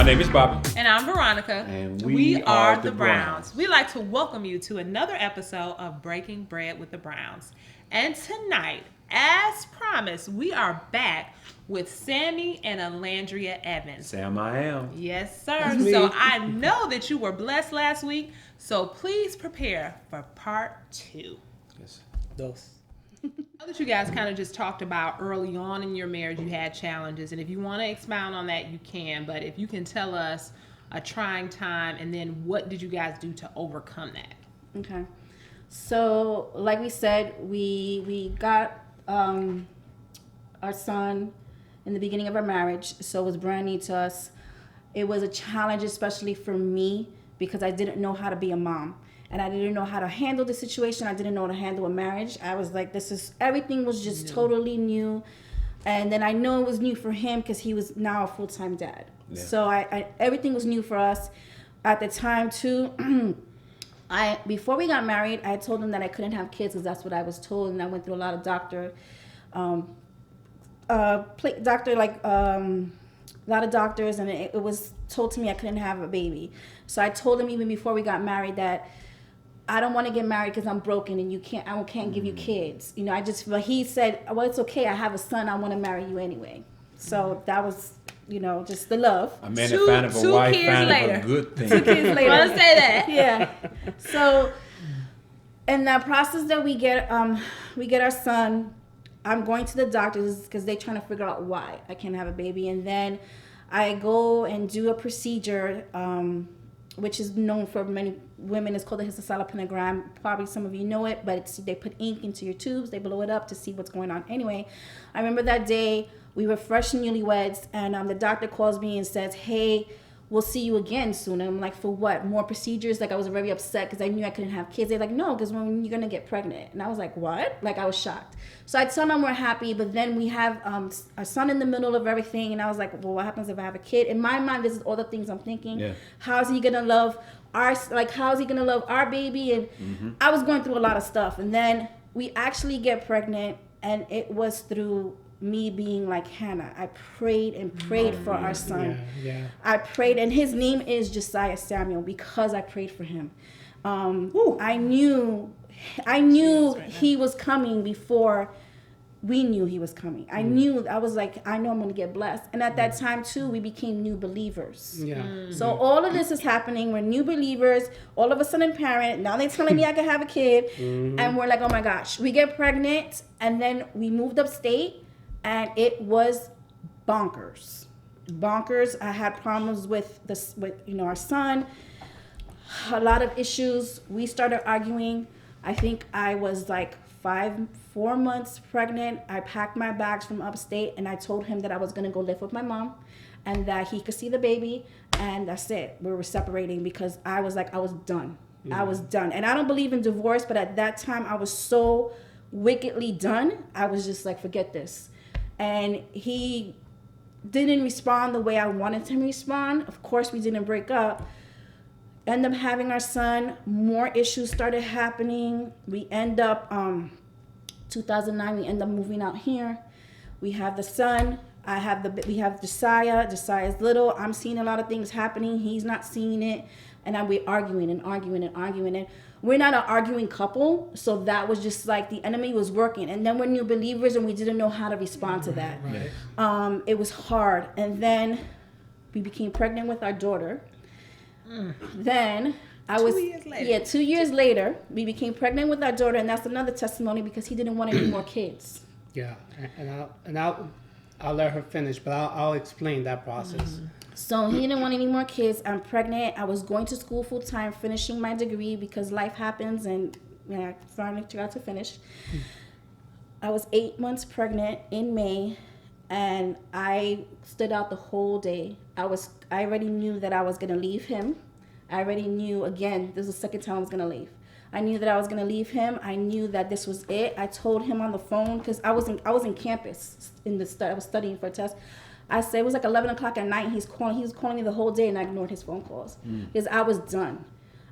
My name is Bobby. And I'm Veronica. And we are the Browns. We'd like to welcome you to another episode of Breaking Bread with the Browns. And tonight, as promised, we are back with Sammy and Alandria Evans. Sam, I am. Yes, sir. So I know that you were blessed last week, so please prepare for part 2. Yes. Dos. I know that you guys kind of just talked about early on in your marriage you had challenges, and if you want to expound on that, you can. But if you can tell us a trying time, and then what did you guys do to overcome that? Okay. So, like we said, we got our son in the beginning of our marriage, so it was brand new to us. It was a challenge, especially for me, because I didn't know how to be a mom. And I didn't know how to handle the situation. I didn't know how to handle a marriage. I was like, everything was just totally new. And then I know it was new for him because he was now a full-time dad. Yeah. So everything was new for us. At the time too, before we got married, I told him that I couldn't have kids because that's what I was told. And I went through a lot of a lot of doctors, and it was told to me I couldn't have a baby. So I told him even before we got married that I don't want to get married because I'm broken and I can't give you kids. You know, but he said, well, it's okay. I have a son. I want to marry you anyway. So that was, just the love. A man that found of a wife found of a good thing. 2 kids later. I want to say that. Yeah. So in that process that we get our son, I'm going to the doctors because they're trying to figure out why I can't have a baby. And then I go and do a procedure, which is known for many women. It's called the histosalpingogram. Probably some of you know it, but they put ink into your tubes. They blow it up to see what's going on. Anyway, I remember that day we were fresh newlyweds, and the doctor calls me and says, hey, we'll see you again soon. And I'm like, for what? More procedures? Like, I was very upset because I knew I couldn't have kids. They're like, no, because when you're going to get pregnant. And I was like, what? Like, I was shocked. So I tell them we're happy, but then we have our son in the middle of everything. And I was like, well, what happens if I have a kid? In my mind, this is all the things I'm thinking. Yeah. How's he going to love how's he going to love our baby? And I was going through a lot of stuff. And then we actually get pregnant, and it was through me being like Hannah. I prayed and prayed for our son. Yeah. I prayed, and his name is Josiah Samuel because I prayed for him. I knew he was coming before we knew he was coming. I was like, I know I'm going to get blessed. And at that time too, we became new believers. Yeah. So all of this is happening. We're new believers. All of a sudden, parent. Now they're telling me I can have a kid, and we're like, oh my gosh. We get pregnant, and then we moved upstate. And it was bonkers. I had problems with our son. A lot of issues. We started arguing. I think I was like 4 months pregnant. I packed my bags from upstate, and I told him that I was going to go live with my mom and that he could see the baby, and that's it. We were separating because I was done. Yeah. I was done. And I don't believe in divorce, but at that time I was so wickedly done. I was just like, forget this. And he didn't respond the way I wanted him to respond. Of course, we didn't break up. End up having our son. More issues started happening. We end up, 2009, we end up moving out here. We have the son. We have Josiah. Josiah's little. I'm seeing a lot of things happening. He's not seeing it. And we're arguing. And we're not an arguing couple, so that was just like the enemy was working. And then we're new believers, and we didn't know how to respond to that. Right. It was hard. And then we became pregnant with our daughter. Then 2 years later. Yeah, 2 years later, we became pregnant with our daughter, and that's another testimony because he didn't want any more kids. Yeah, and I'll let her finish, but I'll explain that process. So he didn't want any more kids. I'm pregnant. I was going to school full time, finishing my degree because life happens, and I finally got to finish. I was 8 months pregnant in May, and I stood out the whole day. I already knew that I was gonna leave him. I already knew, again, this is the second time I was gonna leave. I knew that I was gonna leave him. I knew that this was it. I told him on the phone, because I was in campus I was studying for a test. I said, it was like 11 o'clock at night. He was calling me the whole day, and I ignored his phone calls because I was done.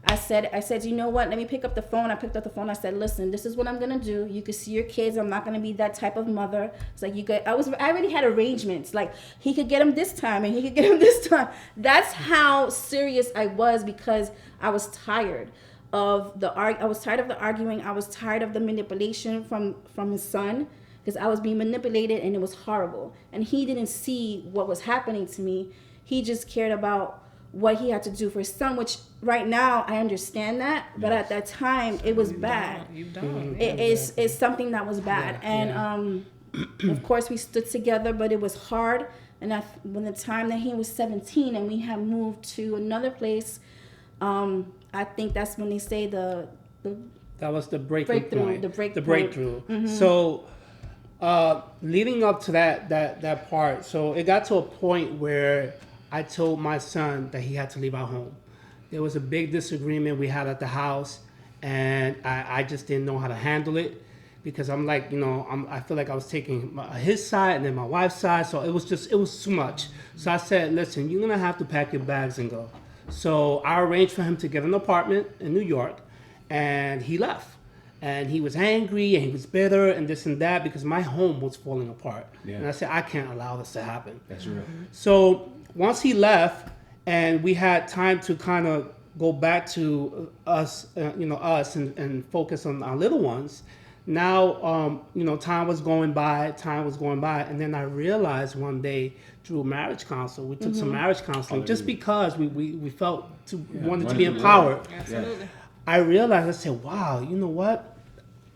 I said, you know what? Let me pick up the phone. I picked up the phone. I said, listen, this is what I'm gonna do. You can see your kids. I'm not gonna be that type of mother. It's like I already had arrangements. Like he could get him this time, and he could get him this time. That's how serious I was, because I was tired of the arguing. I was tired of the manipulation from his son, because I was being manipulated, and it was horrible. And he didn't see what was happening to me. He just cared about what he had to do for his son, which right now I understand that, but at that time it was bad. You don't. It's something that was bad, and of course we stood together, but it was hard. And when the time that he was 17 and we had moved to another place, I think that's when they say that was the breakthrough. The breakthrough. Mm-hmm. So, leading up to that part, so it got to a point where I told my son that he had to leave our home. There was a big disagreement we had at the house, and I just didn't know how to handle it, because I'm like, I feel like I was taking his side and then my wife's side, so it was too much. So I said, listen, you're gonna have to pack your bags and go. So I arranged for him to get an apartment in New York, and he left. And he was angry and he was bitter and this and that, because my home was falling apart. Yeah. And I said, I can't allow this to happen. That's right. So once he left and we had time to kind of go back to us, and focus on our little ones, now, time was going by, and then I realized one day through marriage counsel, we took some marriage counseling just because we felt wanted to be empowered. Absolutely. I realized, I said, wow, you know what?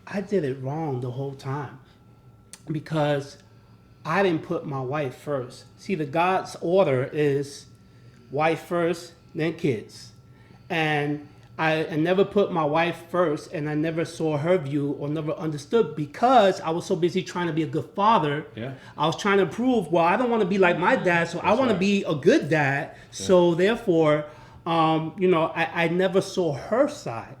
I did it wrong the whole time, because I didn't put my wife first. See, the God's order is wife first, then kids. And I never put my wife first, and I never saw her view or never understood, because I was so busy trying to be a good father. Yeah. I was trying to prove, well, I don't want to be like my dad, so I want to be a good dad. Yeah. So therefore, I never saw her side.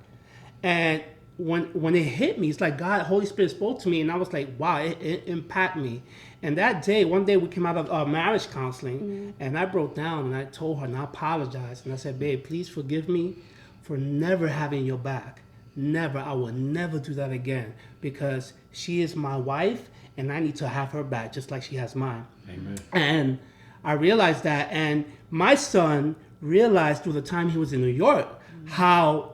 And when it hit me, it's like Holy Spirit spoke to me, and I was like, wow, it impacted me. And that day, one day we came out of marriage counseling, and I broke down, and I told her, and I apologized, and I said, babe, please forgive me for never having your back. Never. I will never do that again, because she is my wife, and I need to have her back just like she has mine. Amen. And I realized that, and my son realized through the time he was in New York how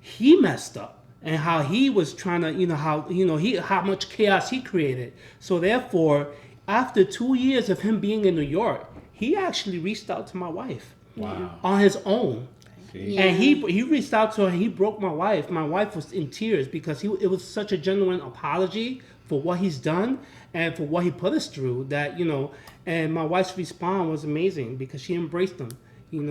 he messed up, and how he was trying to, how much chaos he created. So therefore, after 2 years of him being in New York, he actually reached out to my wife. Wow. On his own. Yeah. And he reached out to her, and he broke my wife. My wife was in tears, because it was such a genuine apology for what he's done and for what he put us through, that, and my wife's response was amazing, because she embraced him.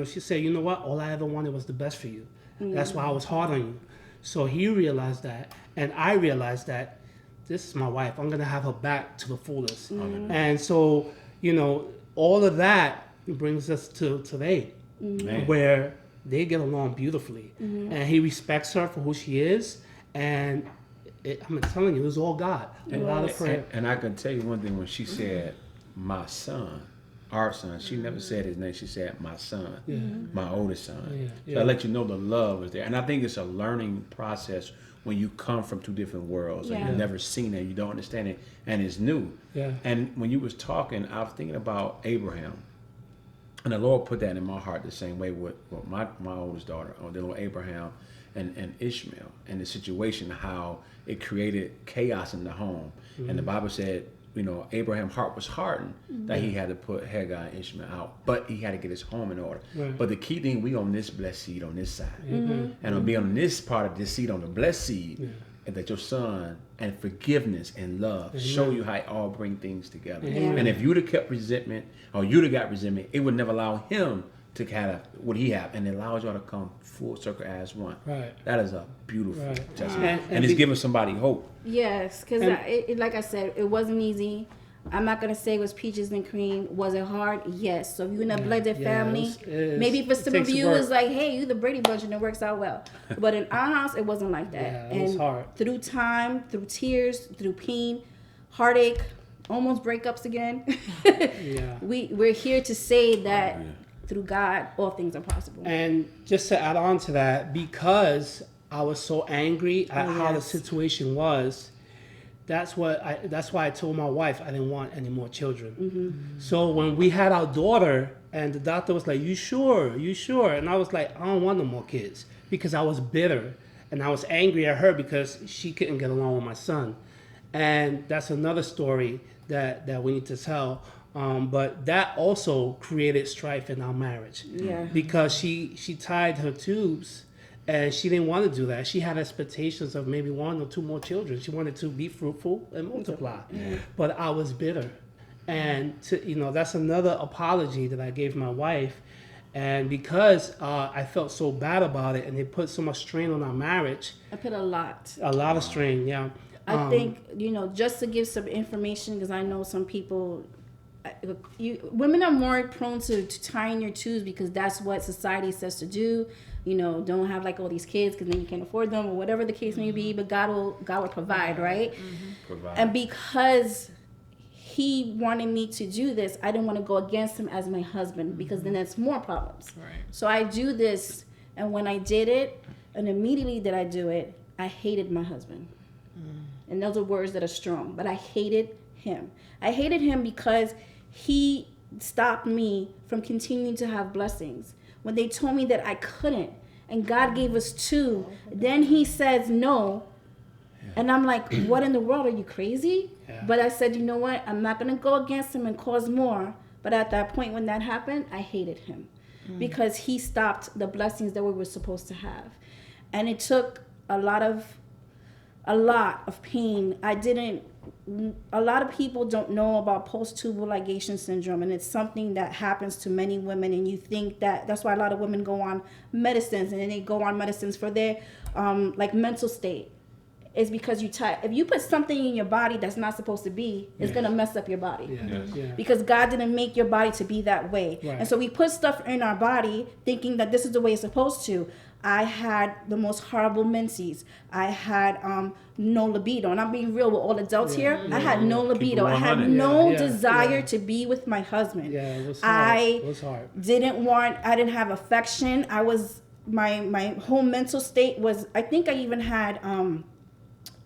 She said, you know what? All I ever wanted was the best for you. That's why I was hard on you. So he realized that, and I realized that this is my wife. I'm going to have her back to the fullest. And so, all of that brings us to today, where they get along beautifully. And he respects her for who she is. And I'm telling you, it was all God. And a lot of prayer. And I can tell you one thing, when she said, my son, our son, she never said his name, she said my son, my oldest son. So I let you know the love is there. And I think it's a learning process when you come from two different worlds and you've never seen it, you don't understand it, and it's new. Yeah. And when you was talking, I was thinking about Abraham. And the Lord put that in my heart the same way with my oldest daughter, or the little Abraham and Ishmael, and the situation, how it created chaos in the home. And the Bible said, Abraham's heart was hardened that he had to put Hagar and Ishmael out, but he had to get his home in order. Right. But the key thing, we on this blessed seed on this side, and on be on this part of this seed, on the blessed seed, and that your son and forgiveness and love show you how it all bring things together. And if you'd have kept resentment or you'd have got resentment, it would never allow him to kind of what he have, and it allows y'all to come full circle as one. Right. That is a beautiful testimony, And and it's giving somebody hope. Yes, because like I said, it wasn't easy. I'm not gonna say it was peaches and cream. Was it hard? Yes. So if you're in a blended family, maybe for some of you it's like, hey, you the Brady Bunch and it works out well. But in our house, it wasn't like that. Yeah, it was hard. Through time, through tears, through pain, heartache, almost breakups again. We're here to say that through God, all things are possible. And just to add on to that, because I was so angry at how the situation was, that's why I told my wife I didn't want any more children. So when we had our daughter, and the doctor was like, you sure? And I was like, I don't want no more kids, because I was bitter and I was angry at her because she couldn't get along with my son. And that's another story that we need to tell. But that also created strife in our marriage. Yeah. Because she tied her tubes, and she didn't want to do that. She had expectations of maybe 1 or 2 more children. She wanted to be fruitful and multiply. But I was bitter. And that's another apology that I gave my wife. And because I felt so bad about it, and it put so much strain on our marriage. I put a lot of strain, yeah. I think, just to give some information, because I know some people, women are more prone to tying your tubes because that's what society says to do. Don't have like all these kids because then you can't afford them, or whatever the case may be. But God will provide, right? Provide. And because he wanted me to do this, I didn't want to go against him as my husband, because then that's more problems. Right. So I do this, and when I did it, and immediately that I do it, I hated my husband. And those are words that are strong, but I hated him. I hated him because he stopped me from continuing to have blessings. When they told me that I couldn't, and God gave us 2, then he says no. And I'm like, what in the world? Are you crazy? Yeah. But I said, you know what? I'm not going to go against him and cause more. But at that point when that happened, I hated him because he stopped the blessings that we were supposed to have. And it took a lot of pain. A lot of people don't know about post-tubal ligation syndrome, and it's something that happens to many women, and you think that's why a lot of women go on medicines, and then they go on medicines for their mental state. It's because if you put something in your body that's not supposed to be, it's going to mess up your body. Because God didn't make your body to be that way. Right. And so we put stuff in our body thinking that this is the way it's supposed to. I had the most horrible menses. I had no libido. And I'm being real with all adults here. I had no libido. I had no desire to be with my husband. Yeah, it was hard. It was hard. I didn't have affection. My whole mental state was, I think I even had,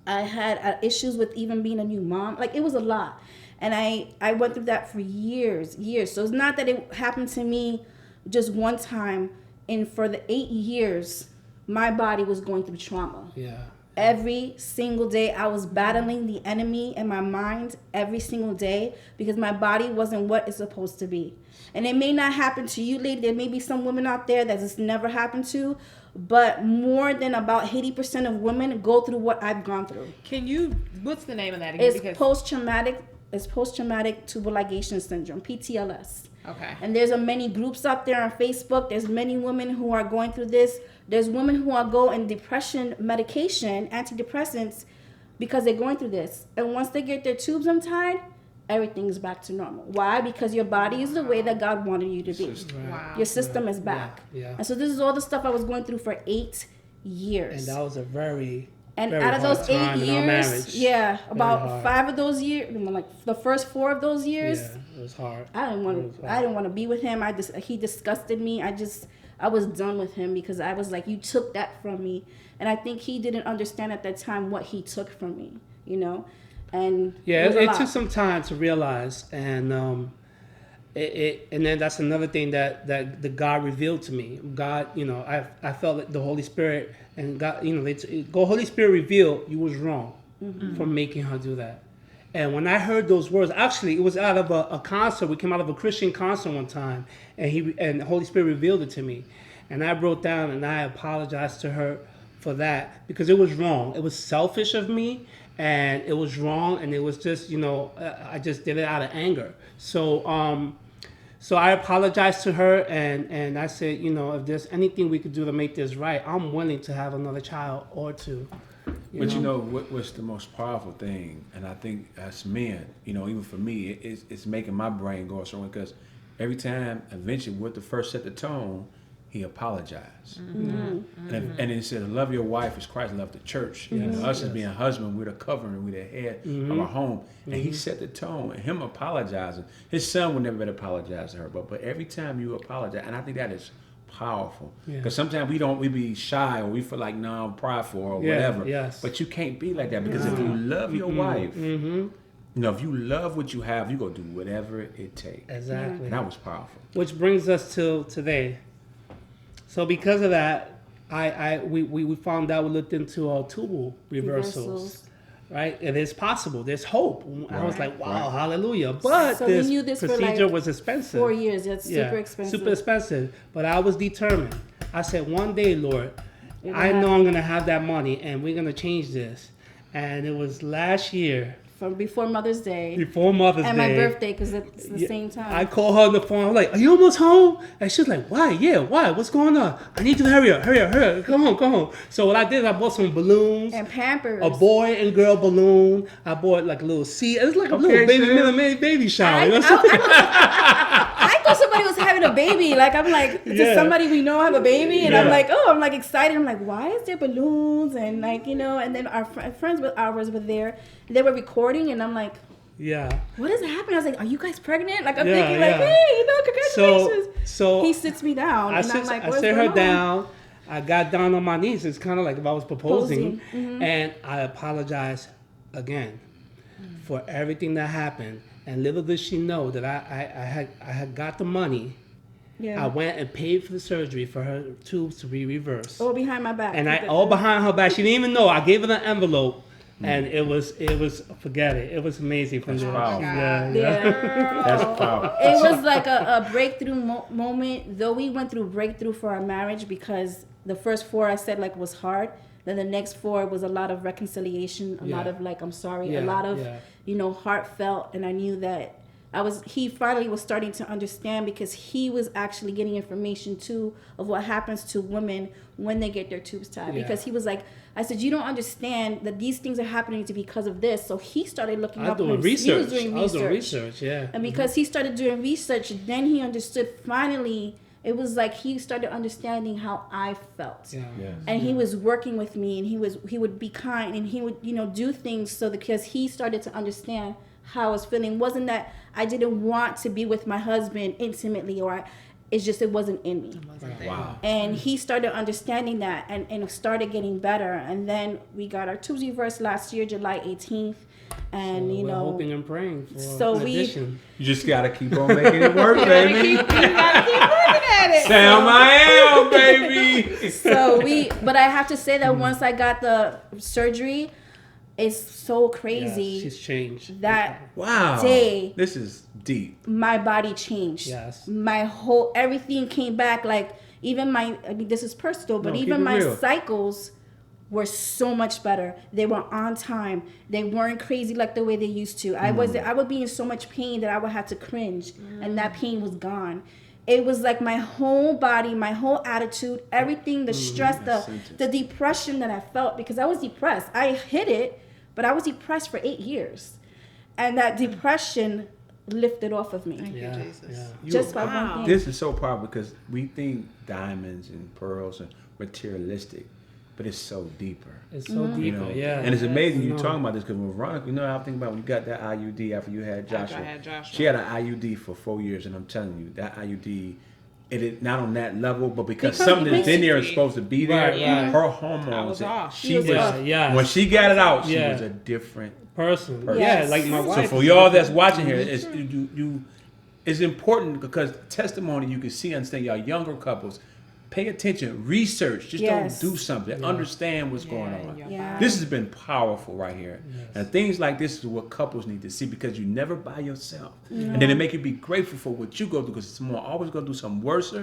I had issues with even being a new mom. Like, it was a lot. And I went through that for years. So it's not that it happened to me just one time. And for the 8 years, my body was going through trauma. Yeah. Every single day, I was battling the enemy in my mind every single day because my body wasn't what it's supposed to be. And it may not happen to you, lady. There may be some women out there that this never happened to, but more than about 80% of women go through what I've gone through. What's the name of that again? It's post-traumatic tubal ligation syndrome, PTLS. Okay. And there's many groups out there on Facebook. There's many women who are going through this. There's women who are going depression medication, antidepressants, because they're going through this. And once they get their tubes untied, everything's back to normal. Why? Because your body is the way that God wanted you to be. Wow. Your system is back. Yeah. And so this is all the stuff I was going through for 8 years. And that was a very out of those 8 years, about 5 of those years, like the first 4 of those years, it was hard. I didn't want to be with him. He disgusted me. I was done with him because I was like, you took that from me, and I think he didn't understand at that time what he took from me, and it took some time to realize, and and then that's another thing that the God revealed to me. God, I felt that the Holy Spirit and God, Holy Spirit revealed you was wrong for making her do that. And when I heard those words, actually, it was out of a concert. We came out of a Christian concert one time, and the Holy Spirit revealed it to me. And I wrote down and I apologized to her for that because it was wrong. It was selfish of me, and it was wrong, and it was just, I just did it out of anger. So I apologized to her, and I said, if there's anything we could do to make this right, I'm willing to have another child or two. But what's the most powerful thing, and I think as men, even for me, it's making my brain go somewhere because every time, eventually, with the first set the tone, he apologized. And he said, love your wife as Christ loved the church. Us as being husband, we're the covering, we're the head of our home. And he set the tone, and him apologizing. His son would never apologize to her, but every time you apologize, and I think that is powerful. Because sometimes we be shy or we feel like, no, I'm prideful or whatever. Yes. But you can't be like that because if you love your wife, if you love what you have, you're going to do whatever it takes. Exactly. And that was powerful. Which brings us to today. So because of that, we found out, we looked into tubal reversals. Right? And it's possible. There's hope. I was like, wow, hallelujah. But So this we knew this for procedure like was expensive. 4 years. That's super expensive. Super expensive. But I was determined. I said, one day, Lord, You're I gonna know have- I'm going to have that money, and we're going to change this. And it was last year, From before Mother's Day before Mother's Day. and my birthday, because it's the Yeah, same time. I called her on the phone. I'm like, are you almost home? And she's like, why? Yeah, why? What's going on? I need you to hurry up. Come on. So what I did, I bought some balloons. and Pampers. A boy and girl balloon. I bought like a little seat. It was like a little baby shower. I, You know I, what I'm saying? I thought somebody was having a baby. Like, I'm like, does Yeah. somebody we know have a baby? And Yeah. I'm like excited. I'm like, why is there balloons? And like, and then our friends with ours were there. They were recording, and I'm like, Yeah. what is happening? I was like, are you guys pregnant? Like, I'm Yeah, thinking like, yeah. hey, congratulations. So He sits me down, I and sit, I'm like, I what's sit going her on? down. I got down on my knees. It's kind of like if I was proposing. Mm-hmm. And I apologized again for everything that happened. And little did she know that I had got the money. Yeah. I went and paid for the surgery for her tubes to be reversed. All behind my back. And all behind her back. She didn't even know. I gave her the envelope. And it was forget it. It was amazing from there. powerful. Yeah. That's powerful. It was like a breakthrough moment. Though we went through breakthrough for our marriage because the first 4 I said like was hard. Then the next 4 was a lot of reconciliation, a lot of like I'm sorry, a lot of heartfelt, and I knew that he finally was starting to understand because he was actually getting information too of what happens to women when they get their tubes tied. Yeah. Because he was like, I said, you don't understand that these things are happening to because of this. So he started looking I was up. doing research. He was doing research. Yeah. And because he started doing research, then he understood finally. It was like he started understanding how I felt. Yeah. Yes. And he was working with me, and he would be kind, and he would do things so that because he started to understand how I was feeling. It wasn't that I didn't want to be with my husband intimately, it's just it wasn't in me. Wow. And he started understanding that and it started getting better. And then we got our tubes reversed last year, July 18th. And So we're hoping and praying for So an we- addition. You just got to keep on making it work, baby. You gotta keep working at it. Sam, I am, baby. But I have to say that once I got the surgery, it's so crazy Yeah, she's changed. that Wow. day This is deep. my body changed. Yes. My everything came back. Like even this is personal, but No, even keep it my real. cycles were so much better. They were on time. They weren't crazy like the way they used to. I would be in so much pain that I would have to cringe, and that pain was gone. It was like my whole body, my whole attitude, everything, the stress, the depression that I felt, because I was depressed. I hid it, but I was depressed for 8 years. And that depression lifted off of me. Yeah. Yeah. Just by one thing. This is so powerful because we think diamonds and pearls are materialistic, but it's so deeper. It's so You deeper. know? Yeah. And it's amazing you No. talking about this because when Veronica, I think about when you got that IUD after you had Joshua. I had Joshua. She had an IUD for 4 years, and I'm telling you, that IUD, it is not on that level, but because something that's in there is supposed to be there, Right, right. her I hormones, was off. she was, Yeah, yeah. when she got it out, she Yeah. was a different person. Person. Yeah, Yes. like my So wife. for y'all that's watching here, it's it's important because testimony you can see, understand y'all younger couples pay attention, research. Just Yes. don't do something. Understand what's going on. Yeah. This has been powerful right here. And things like this is what couples need to see because you're never by yourself. And then it make you be grateful for what you go through because someone always going to do something worse.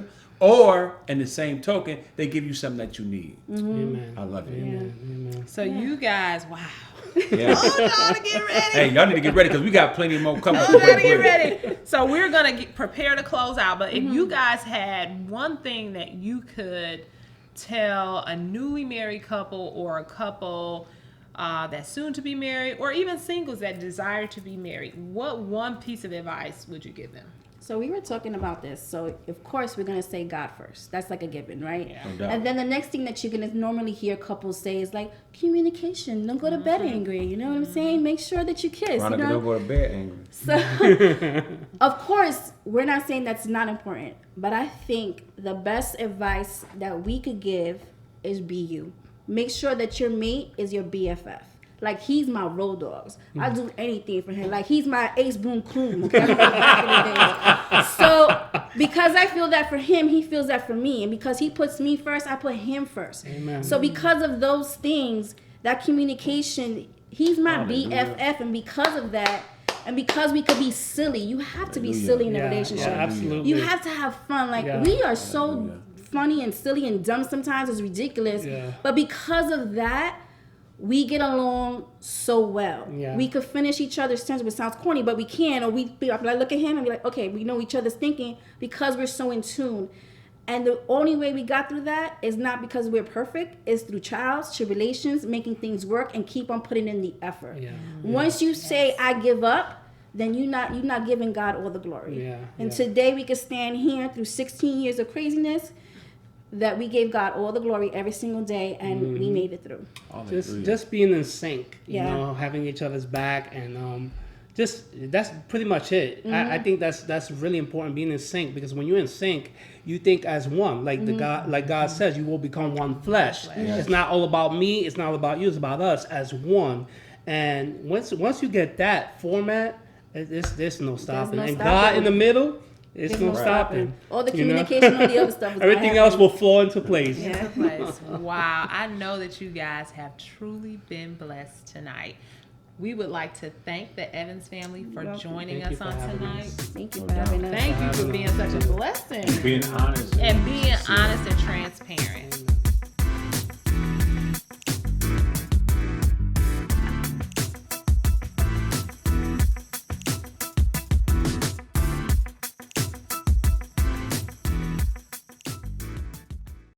Or, in the same token, they give you something that you need. Amen. I love it. Amen. So you guys, wow. Yeah. Y'all to get ready. Hey, y'all need to get ready because we got plenty more couples. You gotta get ready. So we're gonna prepare to close out. But if you guys had one thing that you could tell a newly married couple or a couple that's soon to be married, or even singles that desire to be married, what one piece of advice would you give them? So we were talking about this. So of course we're gonna say God first. That's like a given, right? Yeah. No doubt. And then the next thing that you're gonna normally hear couples say is like communication. Don't go to bed angry. You know what I'm saying? Make sure that you kiss. Veronica, You know? don't go to bed angry. So, of course, we're not saying that's not important, but I think the best advice that we could give is be you. Make sure that your mate is your BFF. Like, he's my road dogs. I do anything for him. Like, he's my Ace Boon Coon. Okay? Back in the days. So, because I feel that for him, he feels that for me. And because he puts me first, I put him first. Amen. So, because of those things, that communication, he's my Hallelujah. BFF. And because of that, and because we could be silly, you have to be silly in a relationship. Yeah, absolutely. You have to have fun. Like, Yeah. we are so funny and silly and dumb sometimes. It's ridiculous. Yeah. But because of that, we get along so well. Yeah. We could finish each other's sentences, which sounds corny, but we can. Or we be like, look at him and be like, okay, we know each other's thinking because we're so in tune. And the only way we got through that is not because we're perfect. It's through trials, tribulations, making things work, and keep on putting in the effort. Yeah. Once you say, I give up, then you're not giving God all the glory. Yeah. And Yeah. today we can stand here through 16 years of craziness that we gave God all the glory every single day, and we made it through. Just being in sync, you Yeah. know, having each other's back, and just that's pretty much it. I think that's really important, being in sync, because when you're in sync, you think as one, like God says, you will become one flesh. It's not all about me, it's not all about you, it's about us as one. And once you get that format, there's no stopping. no And stopping. God in the middle, it's There's no no stopping. All the you know? communication, all the other stuff. is Everything gonna else happen. will fall into place. Yeah. Place. Wow. I know that you guys have truly been blessed tonight. We would like to thank the Evans family for welcome. joining Thank you us for on having tonight. us. Thank you for having us. Thank you for being such a blessing Being honest. and being honest and transparent.